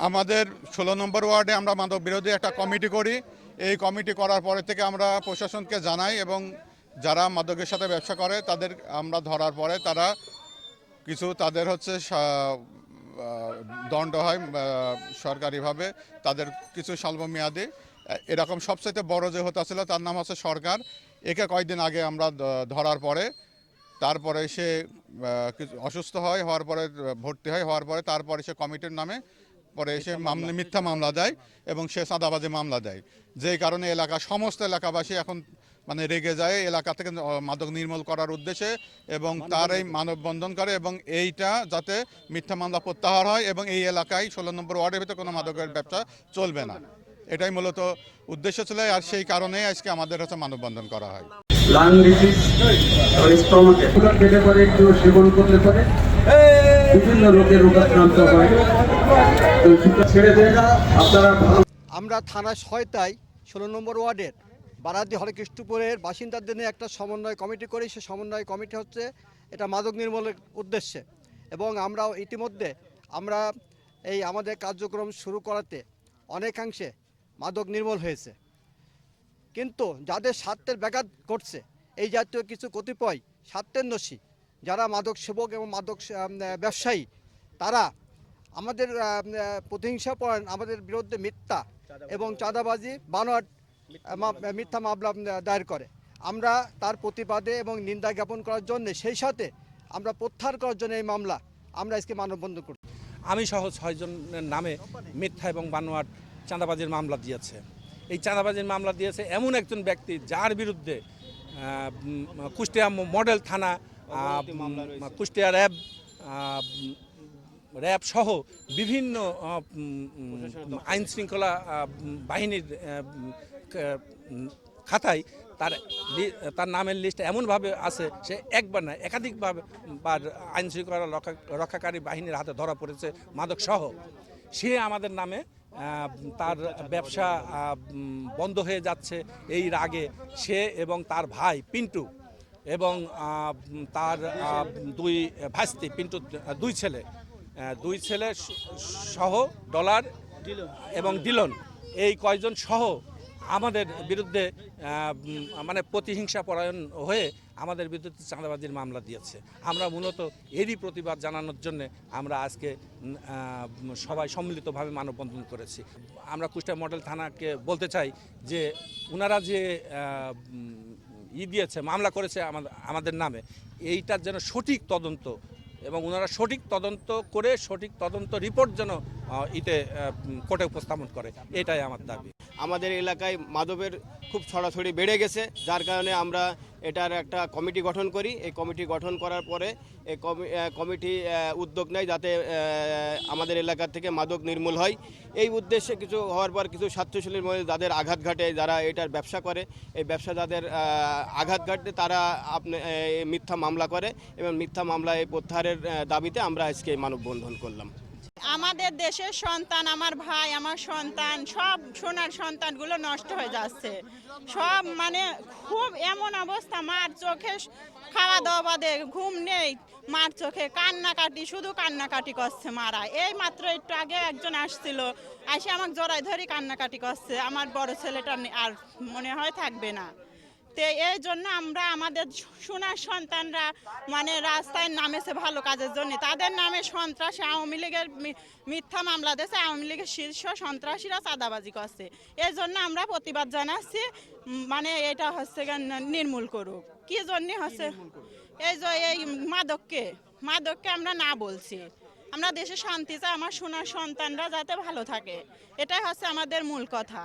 আমাদের ১৬ নম্বর ওয়ার্ডে আমরা মাদক বিরোধী একটা কমিটি করি। এই কমিটি করার পরে থেকে আমরা প্রশাসনকে জানাই এবং যারা মাদকের সাথে ব্যবসা করে তাদের আমরা ধরার পরে তারা কিছু তাদের হচ্ছে দণ্ড হয় সরকারিভাবে, তাদের কিছু স্বল্পমেয়াদী। এরকম সবচেয়ে বড় যে হতা ছিল তার নাম হচ্ছে সরকার। একে কয়েকদিন আগে আমরা ধরার পরে তারপরে সে অসুস্থ হওয়ার পরে ভর্তি হওয়ার পরে তারপরে সে কমিটির নামে পরে এসে মিথ্যা মামলা দেয় এবং সে চাঁদাবাজি মামলা দেয়। যেই কারণে সমস্ত এলাকাবাসী এখন মানে রেগে যায় এলাকা থেকে মাদক নির্মূল করার উদ্দেশ্যে এবং তার এই মানববন্ধন করে এবং এইটা যাতে মিথ্যা মামলা প্রত্যাহার হয় এবং এই এলাকায় ১৬ নম্বর ওয়ার্ডের ভিতরে কোনো মাদকের ব্যবসা চলবে না, এটাই মূলত উদ্দেশ্য ছিল। আর সেই কারণেই আজকে আমাদের হচ্ছে মানববন্ধন করা হয়। লাং ডিজিজ স্টমাকে খেতে পারে, কেউ সেবন করতে পারে, বিভিন্ন রোগে রোগাক্রান্ত হয়। তো সেটা ছেড়ে দেয় না। আপনারা আমরা থানা ৬টায় ১৬ নম্বর ওয়ার্ডের বারাদি হরকৃষ্ণপুরের বাসিন্দাদের নিয়ে একটা সমন্বয় কমিটি করি। সে সমন্বয় কমিটি হচ্ছে এটা মাদক নির্মূলের উদ্দেশ্যে এবং আমরা ইতিমধ্যে আমরা এই আমাদের কার্যক্রম শুরু করাতে অনেকাংশে মাদক নির্মূল হয়েছে। কিন্তু যাদের স্বার্থের ব্যাঘাত ঘটছে এই জাতীয় কিছু কতিপয় স্বার্থেন্বেষী যারা মাদক সেবক এবং মাদক ব্যবসায়ী, তারা আমাদের প্রতিহিংসা পরায়ণ আমাদের বিরুদ্ধে মিথ্যা এবং চাঁদাবাজি বানোয়াট মিথ্যা মামলা দায়ের করে। আমরা তার প্রতিবাদে এবং নিন্দা জ্ঞাপন করার জন্য সেই সাথে আমরা প্রত্যাহার করার জন্য এই মামলা আমরা আজকে মানববন্ধন করছি। আমি সহ ৬ জনের নামে মিথ্যা এবং বানোয়াট চাঁদাবাজির মামলা দিয়েছে। এই চাঁদাবাজির মামলা দিয়েছে এমন একজন ব্যক্তি যার বিরুদ্ধে কুষ্টিয়া মডেল থানা, কুষ্টিয়া র্যাব সহ বিভিন্ন আইন শৃঙ্খলা বাহিনীর খাতায় তার নামের লিস্ট এমনভাবে আছে সে একবার না একাধিকভাবে আইন শৃঙ্খলা রক্ষাকারী বাহিনীর হাতে ধরা পড়েছে মাদক সহ। সে আমাদের নামে তার ব্যবসা বন্ধ হয়ে যাচ্ছে এই রাগে সে এবং তার ভাই পিন্টু এবং তার দুই ভাস্তি পিন্টু দুই ছেলে সহ ডলার এবং ডিলন এই কয়জন সহ আমাদের বিরুদ্ধে মানে প্রতিহিংসা পরায়ণ হয়ে আমাদের বিরুদ্ধে চাঁদাবাজির মামলা দিয়েছে। আমরা মূলত এরই প্রতিবাদ জানানোর জন্য আমরা আজকে সবাই সম্মিলিতভাবে মানববন্ধন করেছি। আমরা কুষ্টিয়া মডেল থানাকে বলতে চাই যে ওনারা যে দিয়েছে মামলা করেছে আমাদের নামে, এইটার যেন সঠিক তদন্ত এবং ওনারা সঠিক তদন্ত করে সঠিক তদন্ত রিপোর্ট যেন কোর্টে উপস্থাপন করে, এটাই আমার দাবি। আমাদের এলাকায় মাদকের খুব ছড়াছড়ি বেড়ে গেছে, যার কারণে আমরা এটার একটা কমিটি গঠন করি। এই কমিটি গঠন করার পরে এই কমিটি উদ্যোগ নেয় যাতে আমাদের এলাকা থেকে মাদক নির্মূল হয়। এই উদ্দেশ্যে কিছু হওয়ার পর কিছু স্বার্থশীলের মধ্যে যাদের আঘাত ঘটে, যারা এটার ব্যবসা করে, এই ব্যবসা যাদের আঘাত ঘটে তারা মিথ্যা মামলা করে এবং মিথ্যা মামলায় প্রত্যাহারের দাবিতে আমরা আজকে মানববন্ধন করলাম। আমাদের দেশের সন্তান, আমার ভাই, আমার সন্তান, সব সোনার সন্তানগুলো নষ্ট হয়ে যাচ্ছে সব। মানে খুব এমন অবস্থা, মার চোখে খাওয়া দাওয়া বাদে ঘুম নেই, মার চোখে কান্নাকাটি, শুধু কান্নাকাটি করছে মারা। এই মাত্র একটু আগে একজন আসছিল, এসে আমাকে জড়াই ধরি কান্নাকাটি করছে, আমার বড় ছেলেটা আর মনে হয় থাকবে না। তো এই জন্য আমরা আমাদের সোনার সন্তানরা মানে রাস্তায় নামেছে ভালো কাজের জন্য, তাদের নামে সন্ত্রাসী আওয়ামী লীগের মিথ্যা মামলা দিয়েছে, আওয়ামী লীগের শীর্ষ সন্ত্রাসীরা চাঁদাবাজি করছে। এই জন্য আমরা প্রতিবাদ জানাচ্ছি, মানে এটা হচ্ছে নির্মূল করুক। কি জন্য হচ্ছে এই মাদককে আমরা না বলছি, আমরা দেশে শান্তি চাই, আমার সোনার সন্তানরা যাতে ভালো থাকে, এটাই হচ্ছে আমাদের মূল কথা।